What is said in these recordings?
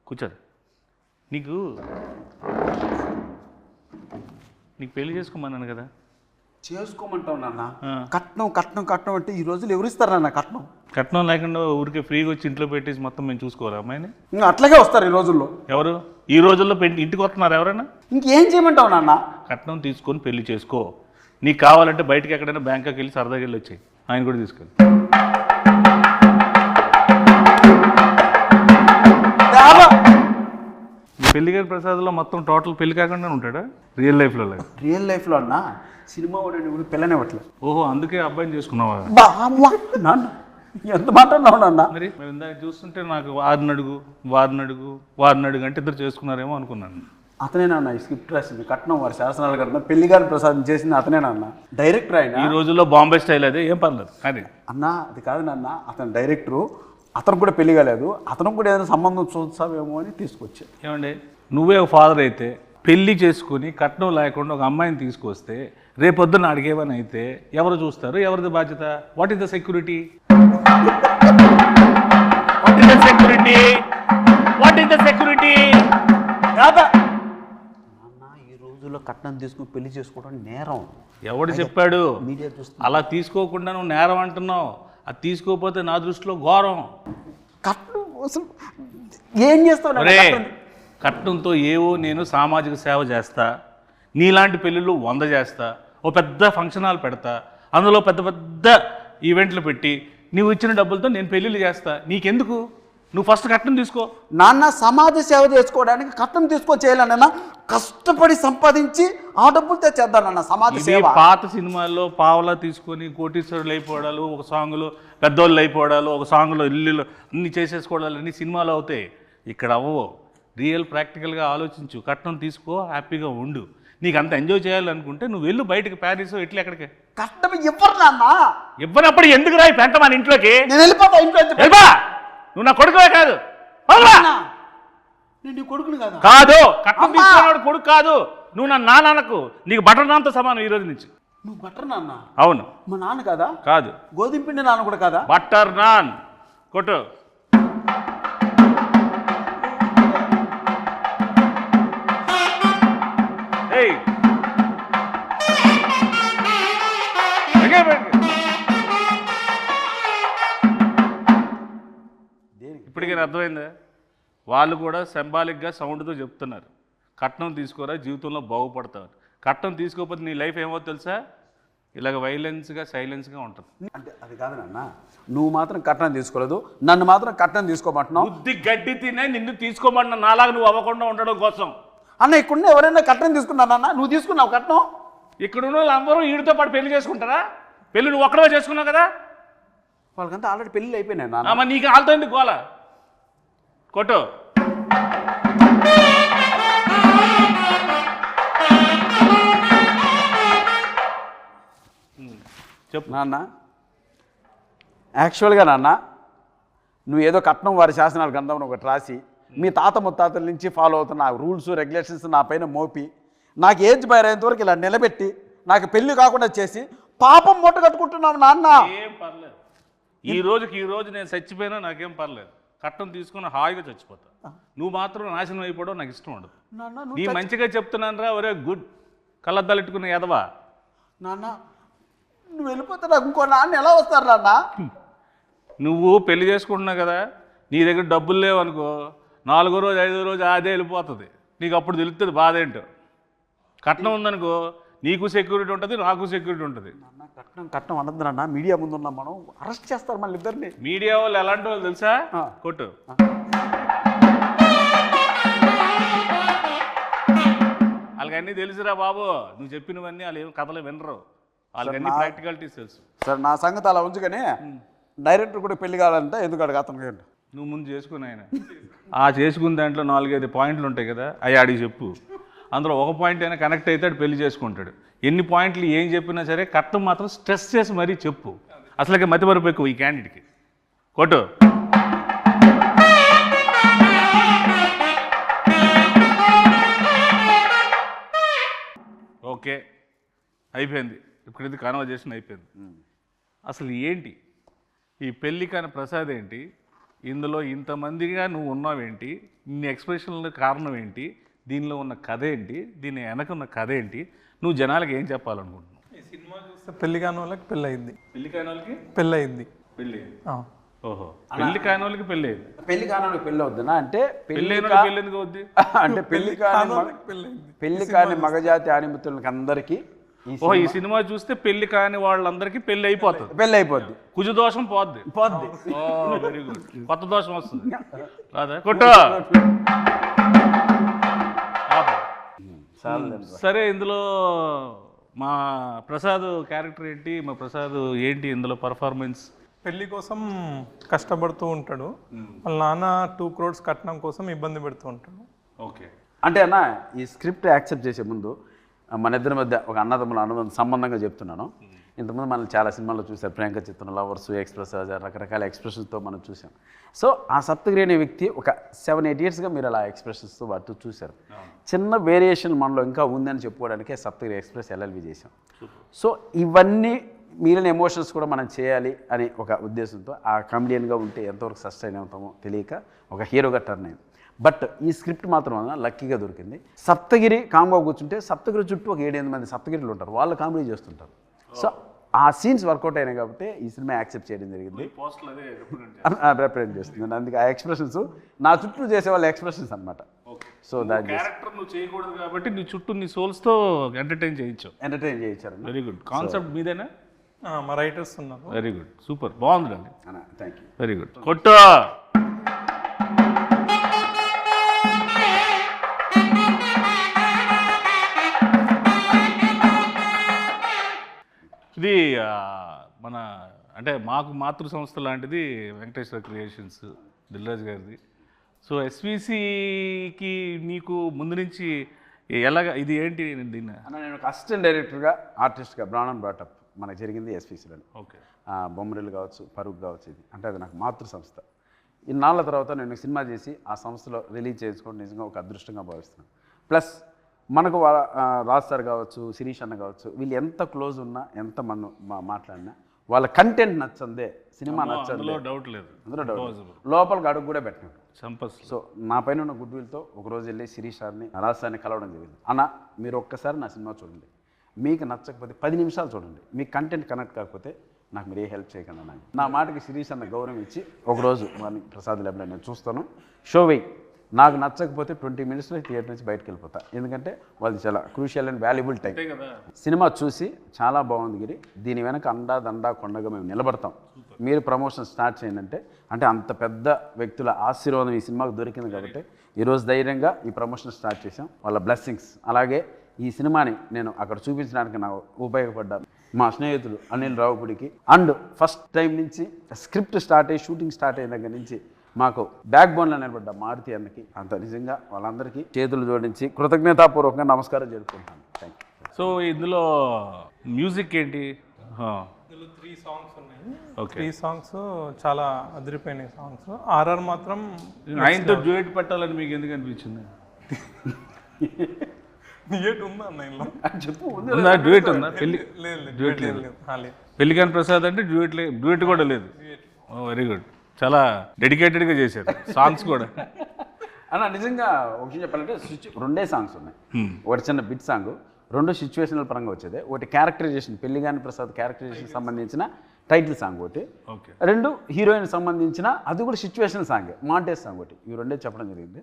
కూర్చోదు. నీకు నీకు పెళ్లి చేసుకోమన్నాను కదా. చేసుకోమంటావు నాన్న. కట్నం కట్నం కట్నం అంటే ఈ రోజులు ఎవరు ఇస్తారు నాన్న కట్నం? కట్నం లేకుండా ఊరికే ఫ్రీగా వచ్చి ఇంట్లో పెట్టేసి మొత్తం మేము చూసుకోవాలి అమ్మాయిని. ఇంకా అట్లాగే వస్తారు ఈ రోజుల్లో. ఎవరు ఈ రోజుల్లో ఇంటికి వస్తున్నారు ఎవరైనా? ఇంకేం చేయమంటావు నాన్న? కట్నం తీసుకొని పెళ్లి చేసుకో. నీకు కావాలంటే బయటకి ఎక్కడైనా బ్యాంకాకి వెళ్ళి సరదాగా వెళ్ళి వచ్చాయి. ఆయన కూడా తీసుకెళ్ళి. పెళ్లి గారి ప్రసాద్లో మొత్తం టోటల్ పెళ్లి కాకుండా ఉంటాడా రియల్ లైఫ్లో? రియల్ లైఫ్లో అన్న సినిమా వాడు పిల్లని ఇవ్వట్లేదు. ఓహో, అందుకే అబ్బాయిని చేసుకున్నావా? నాన్న ఎంత మాట అన్నావు నాన్న? మరి మేము ఇందాక చూస్తుంటే నాకు వారిని అడుగు అంటే ఇద్దరు చేసుకున్నారేమో అనుకున్నాను. అతనేనన్న ఈ స్క్రిప్ట్ రాసింది, కట్నం వారి శాసనాలు కట్నం పెళ్లి గారి ప్రసాదం చేసింది అతనేనన్న. డైరెక్టర్ ఆయన. ఈ రోజుల్లో బాంబే స్టైల్ అదే, ఏం పర్లేదు. అది అన్న అది కాదు నాన్న, అతను డైరెక్టరు. అతను కూడా పెళ్లి కాలేదు, అతను కూడా ఏదైనా సంబంధం చూస్తావేమో అని తీసుకొచ్చా. ఏమండి, నువ్వే ఒక ఫాదర్ అయితే పెళ్లి చేసుకుని కట్నం లేకుండా ఒక అమ్మాయిని తీసుకొస్తే రేపొద్దున అడిగేవని అయితే ఎవరు చూస్తారు? ఎవరిది బాధ్యత? What is the security? ఈ రోజుల్లో కట్నం తీసుకుని పెళ్లి చేసుకోవడం నేరం. ఎవడు చెప్పాడు? మీడియా చూస్తుంది. అలా తీసుకోకుండా నువ్వు నేరం అంటున్నావు. అది తీసుకోకపోతే నా దృష్టిలో ఘోరం. కట్నం అసలు ఏం చేస్తావు? కట్నంతో ఏవో నేను సామాజిక సేవ చేస్తా, నీలాంటి పెళ్ళిళ్ళు 100 చేస్తా, ఓ పెద్ద ఫంక్షన్ హాల్ పెడతా, అందులో పెద్ద పెద్ద ఈవెంట్లు పెట్టి నువ్వు ఇచ్చిన డబ్బులతో నేను పెళ్ళిళ్ళు చేస్తా. నీకెందుకు? నువ్వు ఫస్ట్ కట్నం తీసుకో. నాన్న సమాజ సేవ చేసుకోవడానికి కట్నం చేయాలన్న, కష్టపడి సంపాదించి ఆ డబ్బులతో చేద్దానన్న సమాజ సేవ. పాత సినిమాల్లో పావలా తీసుకొని కోటీశ్వరులు అయిపోవడాలు, ఒక సాంగ్లో పెద్దోళ్ళు అయిపోవడాలు, ఒక సాంగ్లో ఇల్లు అన్ని చేసేసుకోవడాలు అన్ని సినిమాలు అవుతాయి. ఇక్కడ అవ్వవు. రియల్ ప్రాక్టికల్గా ఆలోచించు. కట్నం తీసుకో, హ్యాపీగా ఉండు. నీకు అంత ఎంజాయ్ చేయాలనుకుంటే నువ్వు వెళ్ళు బయటకు, ప్యారిస్ ఇట్లా ఎక్కడికి. కట్నం ఇవ్వరు నాన్న. ఇవ్వనప్పుడు ఎందుకు రాయి పెంట మన ఇంట్లోకి? నేను వెళ్ళిపోతా ఇంట్లో. నువ్వు నా కొడుకువే కాదు. నేను కొడుకుని కాదు. కాదు, కట్నం తీసుకున్నాడు కొడుకు కాదు. నువ్వు నా నాన్నకు, నీకు బటర్ నాన్తో సమానం ఈ రోజు నుంచి. నువ్వు బటర్ నాన్న? అవును. మా నాన్న కాదా? కాదు. గోధుమ పిండి నాన్న కూడా కాదా? బటర్ నాన్ కొట్టు. ఇప్పటికైనా అర్థమైందా? వాళ్ళు కూడా సింబాలిక్గా సౌండ్తో చెప్తున్నారు, కట్నం తీసుకోరా జీవితంలో బాగుపడతావు. కట్నం తీసుకోకపోతే నీ లైఫ్ ఏమో తెలుసా? ఇలాగ వైలెన్స్గా సైలెన్స్గా ఉంటుంది. అంటే అది కాదు నాన్న, నువ్వు మాత్రం కట్నం తీసుకోలేదు, నన్ను మాత్రం కట్నం తీసుకోమంటున్నావు. బుద్ధి గడ్డి తినే నిన్ను తీసుకోమంటున్నా, నాలాగా నువ్వు అవ్వకుండా ఉండడం కోసం. అన్న ఇక్కడ ఎవరైనా కట్నం తీసుకున్నానన్న? నువ్వు తీసుకున్నావు కట్నం? ఇక్కడ ఉన్న వాళ్ళందరూ వీడితో పాటు పెళ్లి చేసుకుంటారా? పెళ్లి నువ్వు ఒక్కడే చేసుకున్నావు కదా. వాళ్ళకంతా ఆల్రెడీ పెళ్ళి అయిపోయినాయి నాన్న. మరి నీకు వాళ్ళతో ఎందుకు గోల? కొట్టు. చెప్పు నాన్న. యాక్చువల్గా నాన్న, నువ్వు ఏదో కట్నం వారి శాసనాలు గ్రంథం ఒకటి రాసి మీ తాత ముత్తాతల నుంచి ఫాలో అవుతున్న రూల్స్ రెగ్యులేషన్స్ నా పైన మోపి నాకు ఏజ్ బయరేంత వరకు ఇలా నిలబెట్టి నాకు పెళ్లి కాకుండా చేసి పాపం మూట కట్టుకుంటున్నావు నాన్న. ఏం పర్లేదు. ఈ రోజు నేను చచ్చిపోయినా నాకేం పర్లేదు. కట్నం తీసుకుని హాయిగా చచ్చిపోతా. నువ్వు మాత్రం నాశనం అయిపోవడం నాకు ఇష్టం ఉండదు. నీ మంచిగా చెప్తున్నాను రా. ఒరే గుడ్ కళ్ళద్దాలెట్టుకున్న ఎదవా. నాన్న నువ్వు వెళ్ళిపోతే నాకు ఇంకో నాన్న ఎలా వస్తారు నాన్న? నువ్వు పెళ్లి చేసుకుంటున్నావు కదా, నీ దగ్గర డబ్బులు లేవనుకో, 4వ రోజు 5వ రోజు అదే వెళ్ళిపోతుంది. నీకు అప్పుడు తెలుస్తుంది బాధ ఏంటో. కట్నం ఉందనుకో, నీకు సెక్యూరిటీ ఉంటుంది, నాకు సెక్యూరిటీ ఉంటుంది. కట్నం కట్నం అనద్దు నాన్న, మీడియా ముందు ఉన్నాం మనం, అరెస్ట్ చేస్తారు మళ్ళీ ఇద్దరిని. మీడియా వాళ్ళు ఎలాంటి వాళ్ళు తెలుసా? కొట్టు. వాళ్ళకన్నీ తెలుసురా బాబు. నువ్వు చెప్పినవన్నీ వాళ్ళు ఏం కథలు వినరు. వాళ్ళకన్నీ ప్రాక్టికాలిటీస్ తెలుసు. సరే నా సంగతి అలా ఉంచుకొని డైరెక్టర్ కూడా పెళ్లి కావాలంటే ఎందుకు అడగ అతను? నువ్వు ముందు చేసుకుని ఆయన ఆ చేసుకున్న దాంట్లో 4-5 పాయింట్లు ఉంటాయి కదా, అవి ఆడికి చెప్పు. అందులో ఒక పాయింట్ అయినా కనెక్ట్ అవుతాడు, పెళ్లి చేసుకుంటాడు. ఎన్ని పాయింట్లు ఏం చెప్పినా సరే కట్నం మాత్రం స్ట్రెస్ చేసి మరీ చెప్పు. అసలుకే మతిమరుపు ఎక్కువ ఈ క్యాండిడేట్కి. కొట్టు. ఓకే, అయిపోయింది. ఇప్పుడు ఇది కాన్వర్జేషన్ అయిపోయింది. అసలు ఏంటి ఈ పెళ్ళి కాని ప్రసాద్ ఏంటి, ఇందులో ఇంతమందిగా నువ్వు ఉన్నావేంటి, ఇన్ని ఎక్స్ప్రెషన్ల కారణం ఏంటి, దీనిలో ఉన్న కథ ఏంటి, దీని వెనక ఉన్న కథ ఏంటి, నువ్వు జనాలకు ఏం చెప్పాలనుకుంటున్నావు? ఈ సినిమా చూస్తే పెళ్లి కాని వాళ్ళకి పెళ్ళి అయింది, పెళ్లి కాని వాళ్ళకి పెళ్ళి అయింది. పెళ్ళి. ఓహో, పెళ్లి కాని వాళ్ళకి పెళ్ళి అయింది. పెళ్లి కాని పెళ్ళి అవుతుందా అంటే పెళ్ళి అయిన వాళ్ళకి పెళ్ళి ఎందుకు అవుద్ది? అంటే పెళ్లి కాని పెళ్ళి అయింది. పెళ్లి కాని మగజాతి ఆనిమిత్రులకి అందరికీ ఓహో, ఈ సినిమా చూస్తే పెళ్లి కాని వాళ్ళందరికీ పెళ్లి అయిపోతుంది, పెళ్ళి అయిపోద్ది, కుజు దోషం పోద్ది. ఓ వెరీ గుడ్, కొత్త దోషం వస్తుంది కాదా? కొట్టు. ఆపు. సరే, ఇందులో మా ప్రసాద్ క్యారెక్టర్ ఏంటి, మా ప్రసాద్ ఏంటి ఇందులో పర్ఫార్మెన్స్? పెళ్లి కోసం కష్టపడుతూ ఉంటాడు, వాళ్ళ నాన్న 2 crores కట్నం కోసం ఇబ్బంది పెడుతూ ఉంటాడు. ఓకే. అంటే అన్న ఈ స్క్రిప్ట్ యాక్సెప్ట్ చేసే ముందు మన ఇద్దరి మధ్య ఒక అన్నదమ్ముల అనుబంధం సంబంధంగా చెప్తున్నాను. ఇంతకుముందు మనం చాలా సినిమాల్లో చూసాం, ప్రియాంక చిత్రం, లవర్స్, ఎక్స్ప్రెస్, రకరకాల ఎక్స్ప్రెషన్స్తో మనం చూసాం. సో ఆ సప్తగిరి అనే వ్యక్తి ఒక 7-8 yearsగా మీరు అలా ఎక్స్ప్రెషన్స్తో వాటితో చూశారు. చిన్న వేరియేషన్ మనలో ఇంకా ఉందని చెప్పుకోవడానికే సప్తగిరి ఎక్స్ప్రెస్ ఎల్ఎల్వి చేసాం. సో ఇవన్నీ మిగిలిన ఎమోషన్స్ కూడా మనం చేయాలి అని ఒక ఉద్దేశంతో ఆ కామెడియన్గా ఉంటే ఎంతవరకు సస్టైన్ అవుతామో తెలియక ఒక హీరోగా టర్న్ అయింది. బట్ ఈ స్క్రిప్ట్ మాత్రం లక్కీగా దొరికింది. సప్తగిరి కామ్గా కూర్చుంటే సప్తగిరి చుట్టూ ఒక 7-8 మంది సప్తగిరిలు ఉంటారు, వాళ్ళు కామెడీ చేస్తుంటారు. సో ఆ సీన్స్ వర్కౌట్ అయినాయి కాబట్టి ఈ సినిమా యాక్సెప్ట్ చేయడం జరిగింది, రిప్రజెంట్ చేస్తుంది. అందుకే ఆ ఎక్స్ప్రెషన్స్ నా చుట్టూ చేసే వాళ్ళ ఎక్స్ప్రెషన్స్ అనమాట. సో దాని క్యారెక్టర్ నువ్వు చేయకూడదు కాబట్టి నీ చుట్టూ నీ సోల్స్తో ఎంటర్టైన్ చేయించారు. Very good. కాన్సెప్ట్ మీదేనా? మా రైటర్స్ ఉన్నారు. వెరీ గుడ్, సూపర్, బాగుందండి. Thank you. Very good. కొట్టు. ఇది మన అంటే మాకు మాతృ సంస్థ లాంటిది వెంకటేశ్వర క్రియేషన్స్, దిల్రాజు గారిది. సో ఎస్విసికి నీకు ముందు నుంచి ఎలాగ ఇది ఏంటి దీన్ని? నేను ఒక అసిస్టెంట్ డైరెక్టర్గా ఆర్టిస్ట్గా బ్రాన్ అండ్ బ్రాటప్ మనకు జరిగింది ఎస్విసిలోని. ఓకే. బొమ్మరిల్లు కావచ్చు, పరుగు కావచ్చు, ఇది అంటే అది నాకు మాతృ సంస్థ. ఇన్నాళ్ళ తర్వాత నేను సినిమా చేసి ఆ సంస్థలో రిలీజ్ చేసుకోవడం నిజంగా ఒక అదృష్టంగా భావిస్తున్నాను. ప్లస్ మనకు రాజ్ సార్ కావచ్చు, శిరీష్ అన్న కావచ్చు, వీళ్ళు ఎంత క్లోజ్ ఉన్నా, ఎంత మనం మాట్లాడినా వాళ్ళ కంటెంట్ నచ్చందే, సినిమా నచ్చందే, డౌట్ లేదు, అందులో డౌట్, లోపలికి అడుగు కూడా పెట్టినాడు. సో నా పైన ఉన్న గుడ్ విల్తో ఒకరోజు వెళ్ళి శిరీష్ సార్ని, రాజ్ సార్ని కలవడం జరిగింది. అన్న మీరు ఒక్కసారి నా సినిమా చూడండి, మీకు నచ్చకపోతే 10 నిమిషాలు చూడండి, మీకు కంటెంట్ కనెక్ట్ కాకపోతే నాకు మీరు ఏ హెల్ప్ చేయకండి అన్న. నా మాటకి శిరీష్ అన్న గౌరవం ఇచ్చి ఒకరోజు వారిని ప్రసాద్ ల్యాబ్లో నేను చూస్తాను, షో వెయ్యి, నాకు నచ్చకపోతే 20 minutesలో థియేటర్ నుంచి బయటకు వెళ్ళిపోతా, ఎందుకంటే వాళ్ళది చాలా crucial and valuable time. Cinema చూసి చాలా బాగుంది గిరి, దీని వెనక అండా దండా కొండగా మేము నిలబడతాం, మీరు ప్రమోషన్ స్టార్ట్ చేయండి అంటే అంత పెద్ద వ్యక్తుల ఆశీర్వాదం ఈ సినిమాకు దొరికింది కాబట్టి ఈరోజు ధైర్యంగా ఈ ప్రమోషన్ స్టార్ట్ చేసాం, వాళ్ళ బ్లెస్సింగ్స్. అలాగే ఈ సినిమాని నేను అక్కడ చూపించడానికి నాకు ఉపయోగపడ్డాను మా స్నేహితుడు అనిల్ రావుపుడికి. అండ్ ఫస్ట్ టైం నుంచి స్క్రిప్ట్ స్టార్ట్ అయ్యి షూటింగ్ స్టార్ట్ అయిన దగ్గర నుంచి మాకు బ్యాక్ బోన్లో నిలబడ్డ మారుతి అన్నకి అంత నిజంగా వాళ్ళందరికీ చేతులు జోడించి కృతజ్ఞతాపూర్వకంగా నమస్కారం జరుపుకుంటాను. Thank you. సో ఇందులో మ్యూజిక్ ఏంటి? ఇందులో 3 songs ఉన్నాయి. ఓకే. 3 songs చాలా అదిరిపోయినాయి సాంగ్స్. ఆర్ఆర్ మాత్రం ఆయనతో డ్యూయట్ పెట్టాలని మీకు ఎందుకు అనిపించింది? డ్యూయట్ ఉందా అన్న ఇందులో? చెప్పు. ఉందా డ్యూయట్ ఉందా? డ్యూయట్ లేదు. పెళ్లికాని ప్రసాద్ అంటే డ్యూయట్ కూడా లేదు. వెరీ గుడ్, చాలా డెడికేటెడ్గా చేశారు సాంగ్స్ కూడా. అన్న నిజంగా ఒక విషయం చెప్పాలంటే 2 సాంగ్స్ ఉన్నాయి. ఒకటి చిన్న బిట్ సాంగ్, 2 సిచ్యువేషనల్ పరంగా వచ్చేది. ఒకటి క్యారెక్టరైజేషన్, పెళ్లిగాని ప్రసాద్ క్యారెక్టరైజేషన్ సంబంధించిన టైటిల్ సాంగ్ ఒకటి, 2 హీరోయిన్ సంబంధించిన అది కూడా సిచ్యువేషనల్ సాంగ్, మాంటేజ్ సాంగ్ ఒకటి. ఇవి 2 చెప్పడం జరిగింది.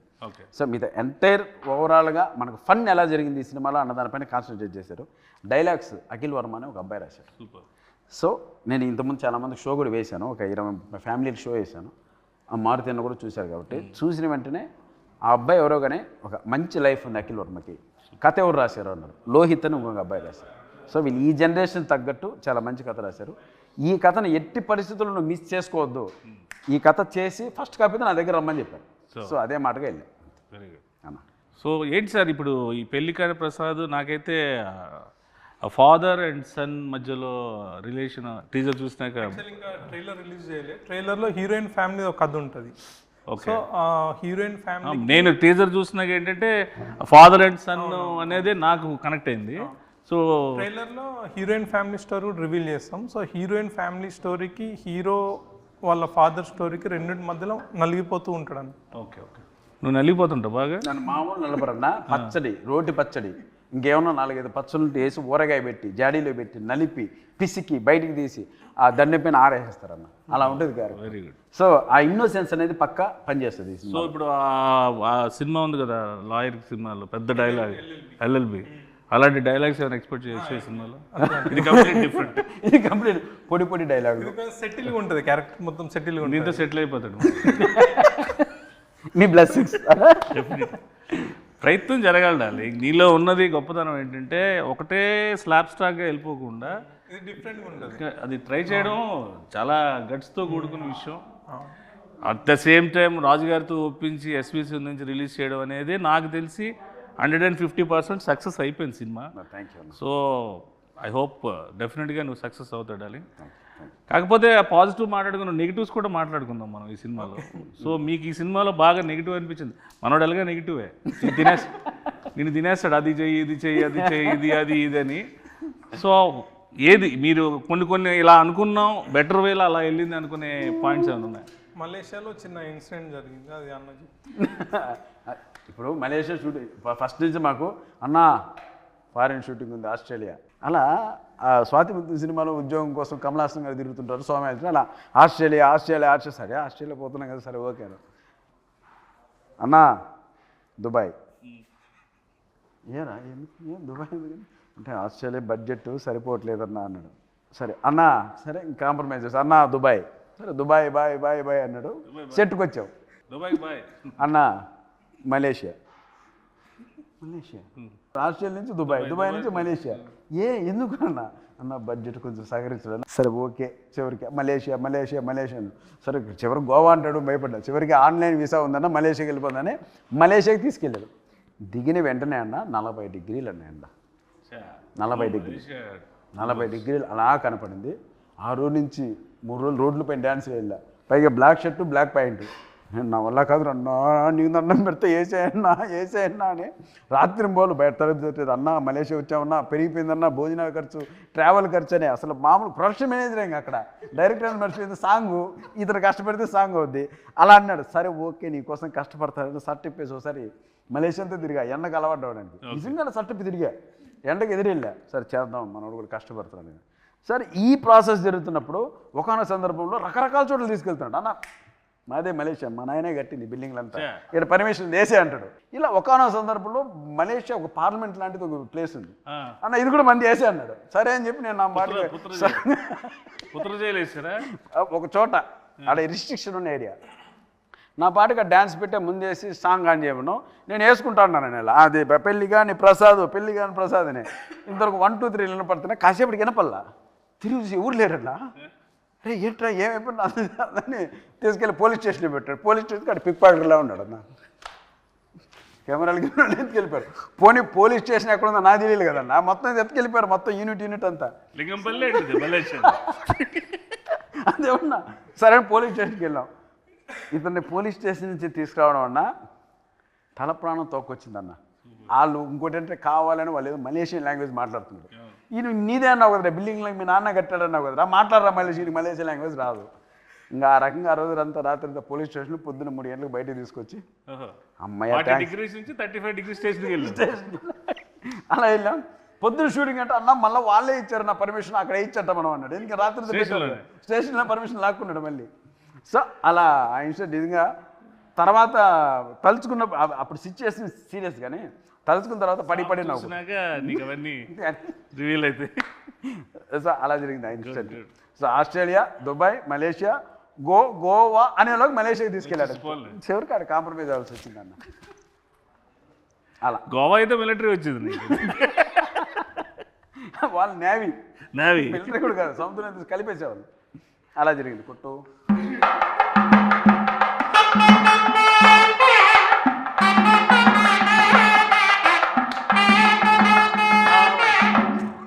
సో మీతో ఎంటైర్ ఓవరాల్గా మనకు ఫన్ ఎలా జరిగింది ఈ సినిమాలో అన్న దానిపైన కాన్సన్ట్రేట్ చేశారు. డైలాగ్స్ అఖిల్ వర్మ అనే ఒక అబ్బాయి రాశారు. సో నేను ఇంతకుముందు చాలామంది షో కూడా వేశాను, ఒక 20 ఫ్యామిలీకి షో వేశాను. ఆ మారుతి అన్న కూడా చూశారు కాబట్టి చూసిన వెంటనే ఆ అబ్బాయి ఎవరో కానీ ఒక మంచి లైఫ్ ఉంది అఖిల్ వర్మకి, కథ ఎవరు రాశారు అన్నారు, లోహిత్ అని ఇంకొక అబ్బాయి రాశారు. సో వీళ్ళు ఈ జనరేషన్ తగ్గట్టు చాలా మంచి కథ రాశారు. ఈ కథను ఎట్టి పరిస్థితుల్లో మిస్ చేసుకోవద్దు, ఈ కథ చేసి ఫస్ట్ కాపీ నా దగ్గర రమ్మని చెప్పారు. సో అదే మాటగా వెళ్ళాను. వెరీ గుడ్ అన్న. సో ఏంటి సార్ ఇప్పుడు ఈ పెళ్లికాని ప్రసాద్, నాకైతే ఫాదర్ అండ్ సన్ మధ్యలో రిలేషన్ టీజర్ చూసినాక ఇంకా ట్రైలర్ రిలీజ్ చేయలేదు. ట్రైలర్లో హీరోయిన్ ఫ్యామిలీ ఒక కథ ఉంటుంది. సో హీరోయిన్ ఫ్యామిలీ నేను టీజర్ చూసినాక ఏంటంటే ఫాదర్ అండ్ సన్ అనేది నాకు కనెక్ట్ అయింది. సో ట్రైలర్లో హీరోయిన్ ఫ్యామిలీ స్టోరీ రివీల్ చేస్తాం. సో హీరోయిన్ ఫ్యామిలీ స్టోరీకి హీరో వాళ్ళ ఫాదర్ స్టోరీకి రెండింటి మధ్యలో నలిగిపోతూ ఉంటాడు. Okay okay. నువ్వు నలిగిపోతుంటావు బాగా. నన్ను మామూలు నలపరన్నా పచ్చడి, రోటి పచ్చడి, ఇంకేమన్నా 4-5 పచ్చళ్ళు వేసి ఊరగాయ పెట్టి జాడీలో పెట్టి నలిపి పిసికి బయటికి తీసి ఆ దండె పైన ఆరేస్తారన్న. అలా ఉంటుంది గారు. Very good. సో ఆ ఇన్నోసెన్స్ అనేది పక్కా పనిచేస్తుంది. సో ఇప్పుడు ఆ సినిమా ఉంది కదా లాయర్ సినిమాలో పెద్ద డైలాగ్ ఎల్ఎల్బి, అలాంటి డైలాగ్స్ ఏమైనా ఎక్స్పెక్ట్ చేసే సినిమాలో? ఇది కంప్లీట్ డిఫరెంట్. ఇది కంప్లీట్ పొడి పొడి డైలాగ్. సెటిల్గా ఉంటుంది, క్యారెక్టర్ మొత్తం సెటిల్గా ఉంటుంది. దీంతో సెటిల్ అయిపోతాడు. మీ బ్లెస్సింగ్స్. ప్రయత్నం జరగాలి. నీలో ఉన్నది గొప్పతనం ఏంటంటే ఒకటే స్లాబ్ స్టాక్గా వెళ్ళిపోకుండా ఇది డిఫరెంట్గా ఉంటుంది. అది ట్రై చేయడం చాలా గట్స్తో కూడుకున్న విషయం. అట్ ద సేమ్ టైం రాజుగారితో ఒప్పించి ఎస్విసి నుంచి రిలీజ్ చేయడం అనేది నాకు తెలిసి 150% సక్సెస్ అయిపోయింది cinema. Thank you. So I hope డెఫినెట్గా నువ్వు సక్సెస్ అవుతాడాలి. కాకపోతే పాజిటివ్ మాట్లాడుకున్న నెగిటివ్స్ కూడా మాట్లాడుకుందాం మనం ఈ సినిమాలో. సో మీకు ఈ సినిమాలో బాగా నెగిటివ్ అనిపించింది. మనోడు ఎలాగా నెగిటివే, నేను తినేస్తాడు, అది చెయ్యి ఇది చెయ్యి అది చెయ్యి ఇది అది ఇది అని. సో ఏది మీరు కొన్ని ఇలా అనుకున్నాం బెటర్ వేలో అలా వెళ్ళింది అనుకునే పాయింట్స్ ఏమైనా ఉన్నాయి? మలేషియాలో చిన్న ఇన్సిడెంట్ జరిగింది, అది అన్న ఇప్పుడు మలేషియా షూటింగ్ ఫస్ట్ నుంచి మాకు అన్న ఫారిన్ షూటింగ్ ఉంది ఆస్ట్రేలియా. అలా స్వాతి ముత్యం సినిమాలో ఉద్యోగం కోసం కమలాసన్ గారు తిరుగుతుంటారు సోమయాజు. అలా ఆస్ట్రేలియా సరే ఆస్ట్రేలియా పోతున్నాం కదా, సరే ఓకే అన్నా దుబాయ్. ఏరా ఏం దుబాయ్ అంటే ఆస్ట్రేలియా బడ్జెట్ సరిపోవట్లేదన్నా అన్నాడు. సరే అన్నా సరే కాంప్రమైజ్ చేస్తా అన్నా దుబాయ్. సరే దుబాయ్ బాయ్ అన్నాడు. సెట్కి వచ్చావు. దుబాయ్ బాయ్ అన్నా మలేషియా. ఆస్ట్రేలియా నుంచి దుబాయ్ నుంచి మలేషియా. ఎందుకు అన్న బడ్జెట్ కొంచెం సహకరించడం. సరే ఓకే చివరికి మలేషియా. సరే చివరికి గోవా అంటాడు, భయపడ్డా. చివరికి ఆన్లైన్ వీసా ఉందన్న మలేషియాకి వెళ్ళిపోతుందని మలేషియాకి తీసుకెళ్ళాడు. దిగిన వెంటనే అన్న 40 డిగ్రీలు అన్నాయండ. 40 డిగ్రీలు అలా కనపడింది. ఆ రోజు నుంచి 3 రోజులు రోడ్ల పైన డ్యాన్స్ వెళ్ళా. పైగా బ్లాక్ షర్టు బ్లాక్ ప్యాంటు. నా వల్ల కాదు అన్నా, నీకు దండం పెడితే వేసేయన్నా అని రాత్రి బోలు బయట తరగతి అన్నా మలేషియా వచ్చామన్నా, పెరిగిపోయిందన్నా భోజనాల ఖర్చు ట్రావెల్ ఖర్చు అని. అసలు మామూలు ప్రొడక్షన్ మేనేజర్ ఇంకా అక్కడ డైరెక్టర్ మర్చిపోయింది సాంగు, ఇతను కష్టపడితే సాంగ్ అవుద్ది అలా అన్నాడు. సరే ఓకే నీకోసం కష్టపడతాను షర్ట్ ఇప్పేసి ఒకసారి మలేషియాతో తిరిగా ఎండకు అలవాటు నిజంగా షర్ట్ ఇప్పి తిరిగా ఎండకు ఎదురెళ్ళా. సరే చేద్దాం మనోడు కూడా కష్టపడతాను. సరే ఈ ప్రాసెస్ జరుగుతున్నప్పుడు ఒకనొక సందర్భంలో రకరకాల చోట్ల తీసుకెళ్తున్నాడు. అన్న మాదే మలేషియా, మా నాయనే కట్టింది బిల్డింగ్లంతా, ఇక్కడ పర్మిషన్ వేసే అంటాడు. ఇలా ఒకనొక సందర్భంలో మలేషియా ఒక పార్లమెంట్ లాంటిది ఒక ప్లేస్ ఉంది అన్న, ఇది కూడా మంది వేసే అన్నాడు. సరే అని చెప్పి నేను నా మాట ఒక చోట అక్కడ రిస్ట్రిక్షన్ ఉన్న ఏరియా నా పాటుగా డ్యాన్స్ పెట్టే ముందేసి సాంగ్ ఆన్ చేయమను నేను వేసుకుంటాను. నేను అది పెళ్ళి కానీ ప్రసాద్ అని ఇంతవరకు 1 2 3 వినపడుతున్నాయి. కాసేపటికి వినపల్లా తిరిగి ఎవరు లేరట్లా. అరే ఏంట్రా ఏమైపోయినా అని తీసుకెళ్ళి పోలీస్ స్టేషన్లో పెట్టాడు. పోలీస్ స్టేషన్కి అక్కడ పిక్ పాకెట్లా ఉన్నాడు అన్న. కెమెరాలు ఎత్తుకెళ్ళిపోయారు. పోలీస్ స్టేషన్ ఎక్కడ ఉందో నాకు తెలియదు కదన్నా. మొత్తం ఎత్తుకెళ్ళిపోయారు, మొత్తం యూనిట్ అంతా. అదేమన్నా సరే పోలీస్ స్టేషన్కి వెళ్ళాం. ఇతన్ని పోలీస్ స్టేషన్ నుంచి తీసుకురావడం అన్న తల ప్రాణం తోకొచ్చిందన్న. వాళ్ళు ఇంకోటి అంటే కావాలని వాళ్ళు ఏదో మలేషియన్ లాంగ్వేజ్ మాట్లాడుతున్నారు. ఈయన నీదే అన్నావు కదరా, బిల్డింగ్లో మీ నాన్న కట్టాడన్నావు కదరా, మాట్లాడరా మలేషియన్ లాంగ్వేజ్ రాదు. ఇంకా ఆ రకంగా ఆ రోజు అంతా రాత్రి పోలీస్ స్టేషన్ పొద్దున్న 3 గంటలకు బయటకు తీసుకొచ్చి అమ్మాయి అలా వెళ్ళాం. పొద్దున్న షూటింగ్ అంటే అన్న మళ్ళీ వాళ్ళే ఇచ్చారు నా పర్మిషన్, అక్కడ ఇచ్చట మనం అన్నాడు. ఇంకా రాత్రి స్టేషన్లో పర్మిషన్ లాక్కున్నాడు మళ్ళీ. సో అలా ఆ ఇన్సిడెంట్ నిజంగా తర్వాత తలుచుకున్న అప్పుడు సిచ్యువేషన్ సీరియస్ కానీ తలుచుకున్న తర్వాత పడి నవ్వు. సో అలా జరిగింది ఆ incident. So Australia, Dubai, Malaysia, Goa అనేలోకి మలేషియాకి తీసుకెళ్ళాడు. చివరికి అక్కడ కాంప్రమైజ్ అవ్వాల్సి వచ్చింది అన్న. అలా గోవా అయితే మిలిటరీ వచ్చింది, వాళ్ళు నేవీ మిలిటరీ కూడా కాదు, సముద్రం కలిపేసేవాళ్ళు. అలా జరిగింది కొట్టు.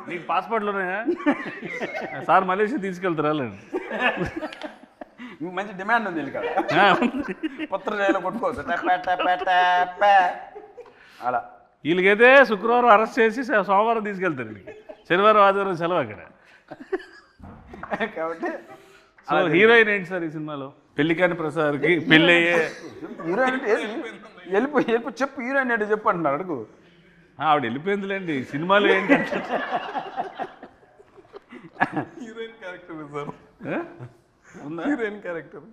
నీకు పాస్పోర్ట్లోనే సార్ మలేషియా తీసుకెళ్తారా? మంచి డిమాండ్ ఉంది ఇక్కడ. పుత్ర జైలు కొట్టుకోవచ్చు అలా. వీళ్ళకైతే శుక్రవారం అరెస్ట్ చేసి సోమవారం తీసుకెళ్తారు, వీళ్ళకి శనివారం ఆదివారం సెలవు అక్కడ. కాబట్టి సో హీరోయిన్ ఏంటి సార్ ఈ సినిమాలో? పెళ్లికాని ప్రసాద్కి పెళ్ళి అయ్యే హీరోయిన్ అంటే వెళ్ళిపో చెప్పు, హీరోయిన్ ఏంటో చెప్పు అంటున్నారు, అడుగు. ఆవిడ వెళ్ళిపోయిందిలేండి, సినిమాలో ఏంటంటే హీరోయిన్ క్యారెక్టర్ సార్, ఉందా? Heroine character.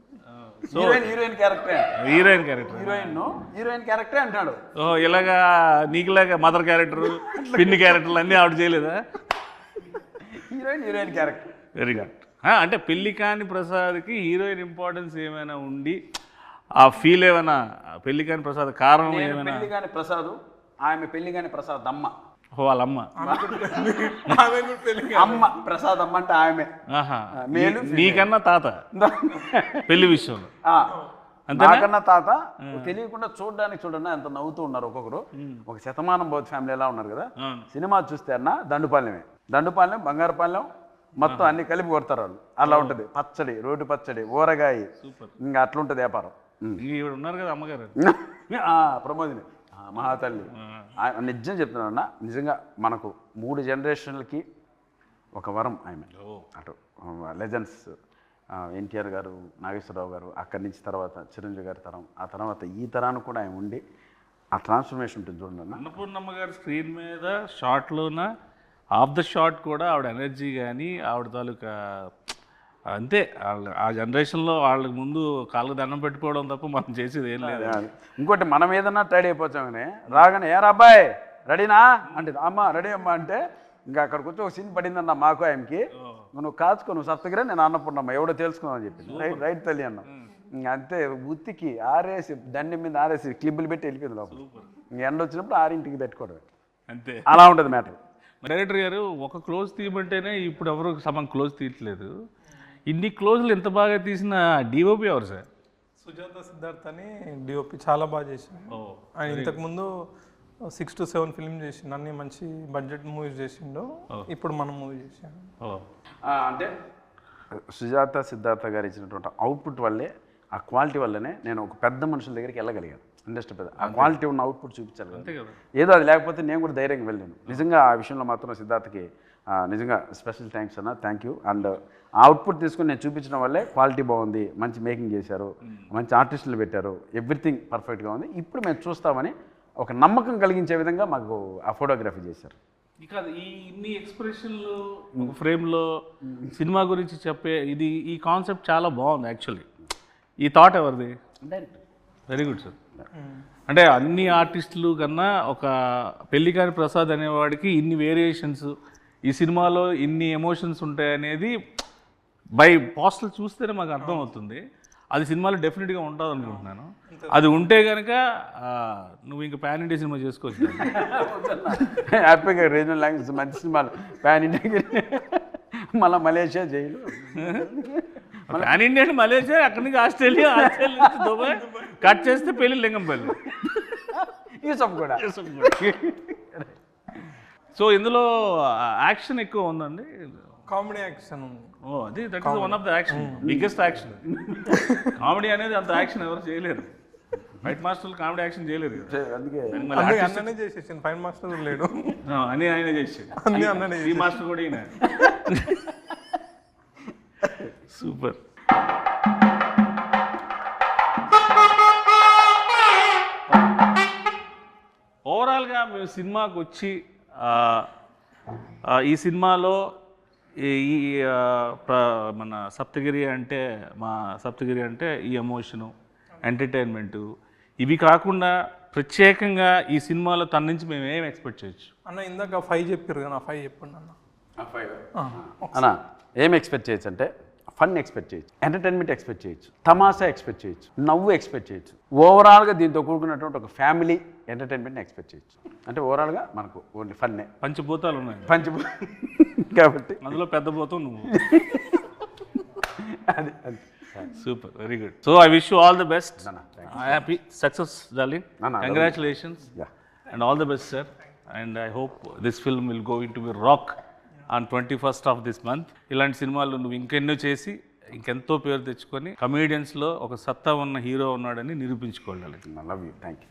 సో హీరోయిన్ క్యారెక్టరే, హీరోయిన్ క్యారెక్టర్. హీరోయిన్ క్యారెక్టరే అంటాడు. ఓ ఇలాగా నీకులాగా మదర్ క్యారెక్టర్, పిన్ని క్యారెక్టర్లు అన్నీ ఆవిడ చేయలేదా? Heroine character. Very good. అంటే పెళ్లికాని ప్రసాద్కి హీరోయిన్ ఇంపార్టెన్స్ ఏమైనా ఉండి ఆ ఫీల్ ఏమైనా, పెళ్లికాని ప్రసాద్ కారణం ఏమైనా? పెళ్లిగాని ప్రసాద్, ఆమె పెళ్లిగాని ప్రసాద్ అమ్మ. వాళ్ళ అమ్మ అమ్మ ప్రసాద్ అమ్మ అంటే ఆమె. ఆహా. మేలు నీకన్నా తాత పెళ్లి విషయంలో నాకన్నా తాత. తెలియకుండా చూడండి ఎంత నవ్వుతూ ఉన్నారు ఒక్కొక్కరు. ఒక శతమానం బౌద్ధ ఫ్యామిలీ ఎలా ఉన్నారు కదా. సినిమా చూస్తే అన్న దండుపాలెం బంగారుపాలెం మొత్తం అన్ని కలిపి కొడతారు వాళ్ళు. అలా ఉంటుంది పచ్చడి, రోడ్డు పచ్చడి, ఊరగాయ, ఇంకా అట్లుంటుంది వ్యాపారం. ఈవిడ ఉన్నారు కదా అమ్మగారు, ప్రమోదిని మహాతల్లి. నిజం చెప్తున్నాను అన్న, నిజంగా మనకు 3 జనరేషన్లకి ఒక వరం ఆమె. అటు లెజెండ్స్ ఎన్టీఆర్ గారు, నాగేశ్వరరావు గారు, అక్కడి నుంచి తర్వాత చిరంజీవి గారి తరం, ఆ తర్వాత ఈ తరానికి కూడా ఆయన ఉండి ఆ ట్రాన్స్ఫర్మేషన్ ఉంటుంది చూడండి అన్న. అన్నపూర్ణమ్మ గారి స్క్రీన్ మీద షార్ట్లోన ఆఫ్ ద షాట్ కూడా ఆవిడ ఎనర్జీ కానీ ఆవిడ తాలూకా అంతే. ఆ జనరేషన్లో వాళ్ళకి ముందు కాళ్ళకు దండం పెట్టుకోవడం తప్ప మనం చేసేది ఏం లేదు. ఇంకోటి మనం ఏదన్నా టైడ్ అయిపోతామని రాగానే ఏరా అబ్బాయి రెడీనా అంటే అమ్మ రెడీ అమ్మ అంటే ఇంకా అక్కడికి వచ్చి ఒక సీన్ పడిందన్న మాకు ఆయనకి. నువ్వు కాచుకో, నువ్వు సత్తగిరే, నేను అన్నపూర్ణమ్మ ఎవడో తెలుసుకున్నావు చెప్పింది. రైట్ తల్లి అన్న. ఇంకా అంతే ఉత్తికి ఆరేసి దండి మీద ఆరేసి క్లిబ్బులు పెట్టి వెళ్ళిపోయింది లోపల. ఇంక ఎండ వచ్చినప్పుడు 6ంటికి పెట్టుకోవడం అంతే. అలా ఉంటుంది మ్యాటర్. డైరెక్టర్ గారు ఒక క్లోజ్ తీయమంటేనే ఇప్పుడు ఎవరు సగం క్లోజ్ తీయట్లేదు. ఇన్ని క్లోజ్లు ఎంత బాగా తీసిన డిఓపి ఎవరు సార్? సుజాత సిద్ధార్థ్ అని డిఓపి చాలా బాగా చేసిండు. ఆయన ఇంతకుముందు 6 to 7 ఫిల్మ్ చేసిండు, అన్ని మంచి బడ్జెట్ మూవీస్ చేసిండు. ఇప్పుడు మనం మూవీ చేసాము. అంటే సుజాత సిద్ధార్థ గారు ఇచ్చినటువంటి అవుట్పుట్ వల్లే, ఆ క్వాలిటీ వల్లనే నేను ఒక పెద్ద మనుషుల దగ్గరికి వెళ్ళగలిగాను. ఇండస్ట్రీ పెద్ద ఆ క్వాలిటీ ఉన్న అవుట్పుట్ చూపించాలి కదా. ఏదో అది లేకపోతే నేను కూడా ధైర్యంగా వెళ్ళాను. నిజంగా ఆ విషయంలో మాత్రం సిద్ధార్థకి నిజంగా స్పెషల్ థ్యాంక్స్ అన్న, థ్యాంక్ యూ. అండ్ ఆ అవుట్పుట్ తీసుకుని నేను చూపించడం వల్లే క్వాలిటీ బాగుంది, మంచి మేకింగ్ చేశారు, మంచి ఆర్టిస్టులు పెట్టారు, ఎవ్రీథింగ్ పర్ఫెక్ట్గా ఉంది, ఇప్పుడు మేము చూస్తామని ఒక నమ్మకం కలిగించే విధంగా మాకు ఆ ఫోటోగ్రఫీ చేశారు. ఇక ఈ ఇన్ని ఎక్స్ప్రెషన్లు ఒక ఫ్రేమ్లో సినిమా గురించి చెప్పే ఈ కాన్సెప్ట్ చాలా బాగుంది యాక్చువల్లీ. ఈ థాట్ ఎవరిది? డైరెక్ట్. Very good sir. అంటే అన్ని ఆర్టిస్టులు కన్నా ఒక పెళ్లికాని ప్రసాద్ అనేవాడికి ఇన్ని వేరియేషన్స్, ఈ సినిమాలో ఇన్ని ఎమోషన్స్ ఉంటాయనేది బై పోస్టల్ చూస్తేనే మాకు అర్థమవుతుంది. అది సినిమాలో డెఫినెట్గా ఉంటుంది అనుకుంటున్నాను. అది ఉంటే కనుక నువ్వు ఇంకా పాన్ ఇండియా సినిమా చేసుకోవచ్చు. హ్యాపీగా రీజనల్ లాంగ్వేజ్ మంచి సినిమాలు పాన్ ఇండియా, మళ్ళీ మలేషియా జైలు, పాన్ ఇండియా అంటే మలేషియా, అక్కడి నుంచి ఆస్ట్రేలియా నుంచి దుబాయ్, కట్ చేస్తే పెళ్ళి లింగంపల్లి, యూసఫ్ కూడా. సో ఇందులో యాక్షన్ ఎక్కువ ఉందండి, కామెడీ యాక్షన్ ఉంది. అది that is one of the action, biggest action. Comedy అనేది అంత యాక్షన్ ఎవరు చేయలేరు. ఫైట్ మాస్టర్లు కామెడీ యాక్షన్ చేయలేరు. అందుకే అన్ననే చేసేసాను, ఫైట్ మాస్టర్ లేడు అని ఆయన చేసాడు, అన్ననే ఈ మాస్టర్ కూడా ఈయన. సూపర్. ఓవరాల్గా మేము సినిమాకి వచ్చి ఈ సినిమాలో ఈ మన సప్తగిరి అంటే ఈ ఎమోషను, ఎంటర్టైన్మెంటు, ఇవి కాకుండా ప్రత్యేకంగా ఈ సినిమాలో తన నుంచి మేము ఏం ఎక్స్పెక్ట్ చేయొచ్చు అన్న? ఇందాక 5 చెప్పారు కదా, 5 చెప్పండి అన్న. అన్నా ఏం ఎక్స్పెక్ట్ చేయొచ్చు అంటే ఫన్ ఎక్స్పెక్ట్ చేయొచ్చు, ఎంటర్టైన్మెంట్ ఎక్స్పెక్ట్ చేయొచ్చు, తమాషా ఎక్స్పెక్ట్ చేయొచ్చు, నవ్వు ఎక్స్పెక్ట్ చేయొచ్చు. ఓవరాల్గా దీంతో కూడుకున్నటువంటి ఒక ఫ్యామిలీ ఎంటర్టైన్మెంట్ ఎక్స్పెక్ట్ చేయొచ్చు. అంటే ఓవరాల్గా మనకు ఓన్లీ ఫన్నే. పంచభూతాలు ఉన్నాయి కాబట్టి అందులో పెద్ద భూతం నువ్వు. అది super, very good. So I wish you all the best. Happy success darling, congratulations and all the best sir. And I hope this film will go in to be rock on 21st of this month. ఇలాంటి సినిమాలు నువ్వు ఇంకెన్నో చేసి ఇంకెంతో పేరు తెచ్చుకొని కమేడియన్స్లో ఒక సత్తా ఉన్న హీరో ఉన్నాడని నిరూపించుకోవాలి. Love you, thank you.